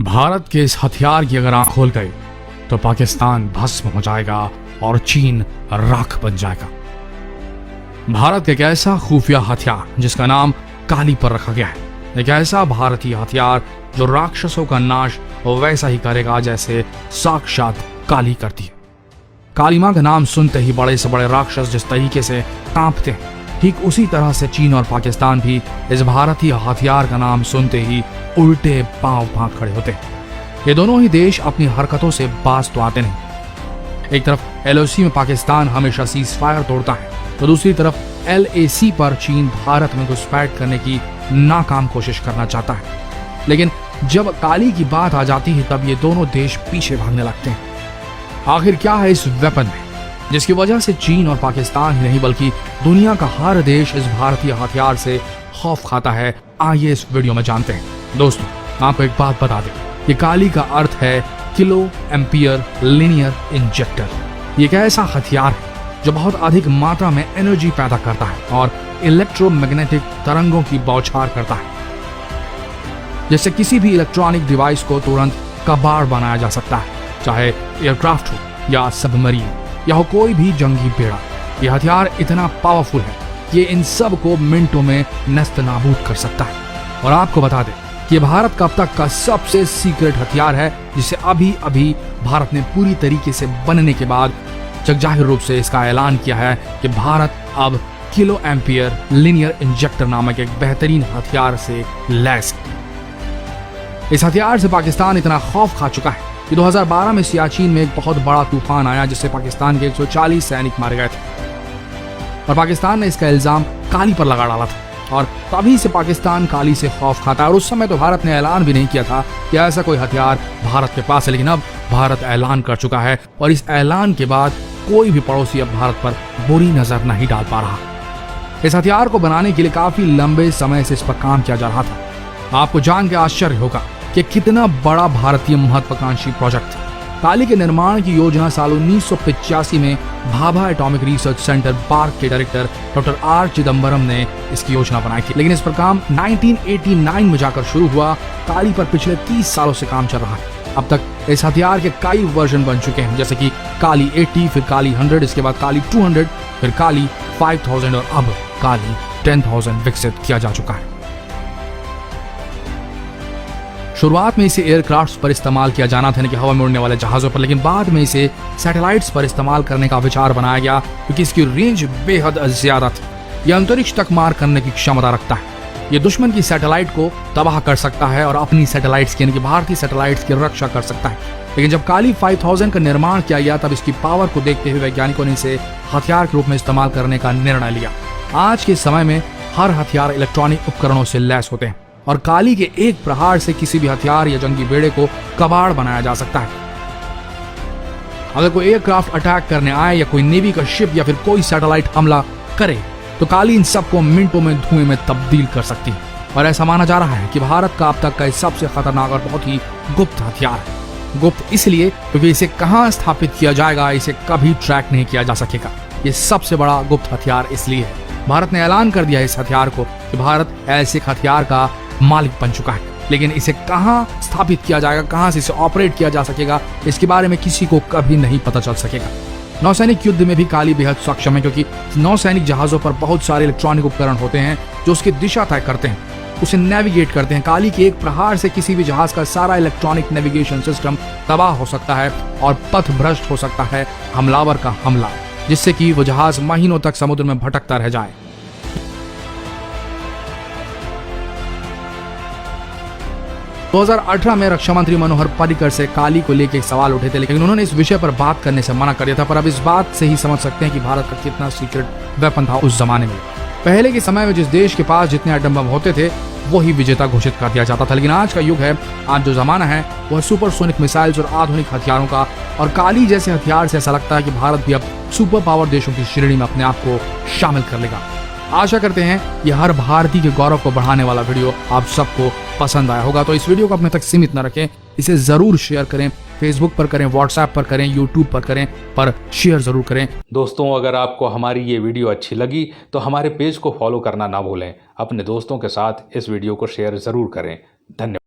भारत के इस हथियार की अगर आंख खोल गई तो पाकिस्तान भस्म हो जाएगा और चीन राख बन जाएगा। भारत एक ऐसा खुफिया हथियार जिसका नाम काली पर रखा गया है, एक ऐसा भारतीय हथियार जो राक्षसों का नाश वैसा ही करेगा जैसे साक्षात काली करती है। काली मां का नाम सुनते ही बड़े से बड़े राक्षस जिस तरीके से कांपते हैं, ठीक उसी तरह से चीन और पाकिस्तान भी इस भारतीय हथियार का नाम सुनते ही उल्टे पांव भाग खड़े होते हैं। ये दोनों ही देश अपनी हरकतों से बाज तो आते नहीं। एक तरफ LOC में पाकिस्तान हमेशा सीज फायर तोड़ता है, तो दूसरी तरफ LAC पर चीन भारत में घुसपैठ करने की नाकाम कोशिश करना चाहता है। लेकिन जब काली की बात आ जाती है तब ये दोनों देश पीछे भागने लगते हैं। आखिर क्या है इस वेपन में जिसकी वजह से चीन और पाकिस्तान ही नहीं बल्कि दुनिया का हर देश इस भारतीय हथियार से खौफ खाता है? आइए इस वीडियो में जानते हैं। दोस्तों, आपको एक बात बता दें, ये काली का अर्थ है किलो एम्पियर लीनियर इंजेक्टर। ये एक ऐसा हथियार है जो बहुत अधिक मात्रा में एनर्जी पैदा करता है और इलेक्ट्रोमैग्नेटिक तरंगों की बौछार करता है, जिससे किसी भी इलेक्ट्रॉनिक डिवाइस को तुरंत कबाड़ बनाया जा सकता है, चाहे एयरक्राफ्ट हो या सबमरीन या हो कोई भी जंगी बेड़ा। यह हथियार इतना पावरफुल है कि इन सब को मिनटों में नस्त नाबूद कर सकता है। और आपको बता दें कि भारत का अब तक का सबसे सीक्रेट हथियार है, जिसे अभी अभी भारत ने पूरी तरीके से बनने के बाद जगजाहिर रूप से इसका ऐलान किया है कि भारत अब किलो एम्पियर लीनियर इंजेक्टर नामक एक बेहतरीन हथियार से लैस है। इस हथियार से पाकिस्तान इतना खौफ खा चुका है कि 2012 में सियाचिन में एक बहुत बड़ा तूफान आया जिससे पाकिस्तान के 140 सैनिक मारे गए थे और पाकिस्तान ने इसका इल्जाम काली पर लगा डाला था और तभी से पाकिस्तान काली से खौफ खाता है। और उस समय तो भारत ने ऐलान भी नहीं किया था कि ऐसा कोई हथियार भारत के पास है, लेकिन अब भारत ऐलान कर चुका है और इस ऐलान के बाद कोई भी पड़ोसी अब भारत पर बुरी नजर नहीं डाल पा रहा। इस हथियार को बनाने के लिए काफी लंबे समय से इस पर काम किया जा रहा था। आपको जान के आश्चर्य होगा कि कितना बड़ा भारतीय महत्वाकांक्षी प्रोजेक्ट था। काली के निर्माण की योजना साल 1985 में Bhabha atomic research centre park के डायरेक्टर डॉक्टर R चिदम्बरम ने इसकी योजना बनाई थी, लेकिन इस पर काम 1989 में जाकर शुरू हुआ। काली पर पिछले 30 सालों से काम चल रहा है। अब तक इस हथियार के कई वर्जन बन चुके हैं, जैसे कि काली 80, फिर काली 100, इसके बाद काली 200, फिर काली 5000 और अब काली 10,000 विकसित किया जा चुका है। शुरुआत में इसे एयरक्राफ्ट्स पर इस्तेमाल किया जाना था, कि हवा में उड़ने वाले जहाजों पर, लेकिन बाद में इसे सैटेलाइट्स पर इस्तेमाल करने का विचार बनाया गया क्योंकि इसकी रेंज बेहद ज्यादा थी। यह अंतरिक्ष तक मार करने की क्षमता रखता है। यह दुश्मन की सैटेलाइट को तबाह कर सकता है और अपनी सैटेलाइट्स यानी कि भारतीय सैटेलाइट्स की रक्षा कर सकता है। लेकिन जब काली 5000 का निर्माण किया गया तब इसकी पावर को देखते हुए वैज्ञानिकों ने इसे हथियार के रूप में इस्तेमाल करने का निर्णय लिया। आज के समय में हर हथियार इलेक्ट्रॉनिक उपकरणों से लैस होते हैं और काली के एक प्रहार से किसी भी हथियार या जंगी बेड़े को कबाड़ बनाया जा सकता है। अगर कोई एयरक्राफ्ट अटैक करने आए या कोई नेवी का शिप या फिर कोई सैटेलाइट हमला करे तो काली इन सबको मिनटों में धुएं में तब्दील कर सकती है। और ऐसा माना जा रहा है कि भारत का अब तक का सबसे खतरनाक और बहुत ही गुप्त हथियार है। गुप्त इसलिए क्योंकि इसे कहां स्थापित किया जाएगा इसे कभी ट्रैक नहीं किया जा सकेगा। ये सबसे बड़ा गुप्त हथियार इसलिए है। भारत ने ऐलान कर दिया इस हथियार को कि भारत ऐसे हथियार का मालिक बन चुका है, लेकिन इसे कहां स्थापित किया जाएगा, कहां से इसे ऑपरेट किया जा सकेगा, इसके बारे में किसी को कभी नहीं पता चल सकेगा। नौसैनिक युद्ध में भी काली बेहद सक्षम है क्योंकि नौसैनिक जहाजों पर बहुत सारे इलेक्ट्रॉनिक उपकरण होते हैं जो उसकी दिशा तय करते हैं, उसे नेविगेट करते हैं। काली के एक प्रहार से किसी भी जहाज का सारा इलेक्ट्रॉनिक नेविगेशन सिस्टम तबाह हो सकता है और पथ भ्रष्ट हो सकता है हमलावर का हमला, जिससे कि वो जहाज महीनों तक समुद्र में भटकता रह जाए। 2018 में रक्षा मंत्री मनोहर पर्रिकर से काली को लेकर सवाल उठे थे, लेकिन उन्होंने इस विषय पर बात करने से मना कर दिया था। पर अब इस बात से ही समझ सकते हैं कि भारत का कितना सीक्रेट वेपन था उस जमाने में। पहले के समय में जिस देश के पास जितने एटम बम होते थे वही विजेता घोषित कर दिया जाता था, लेकिन आज का युग है, आज जो जमाना है वह सुपरसोनिक मिसाइल्स और आधुनिक हथियारों का। और काली जैसे हथियार से ऐसा लगता है कि भारत भी अब सुपर पावर देशों की श्रेणी में अपने आप को शामिल कर लेगा। आशा करते हैं ये हर भारतीय के गौरव को बढ़ाने वाला वीडियो आप सबको पसंद आया होगा। तो इस वीडियो को अपने तक सीमित न रखें, इसे जरूर शेयर करें, फेसबुक पर करें, व्हाट्सएप पर करें, यूट्यूब पर करें, पर शेयर जरूर करें। दोस्तों, अगर आपको हमारी ये वीडियो अच्छी लगी तो हमारे पेज को फॉलो करना ना भूलें। अपने दोस्तों के साथ इस वीडियो को शेयर जरूर करें। धन्यवाद।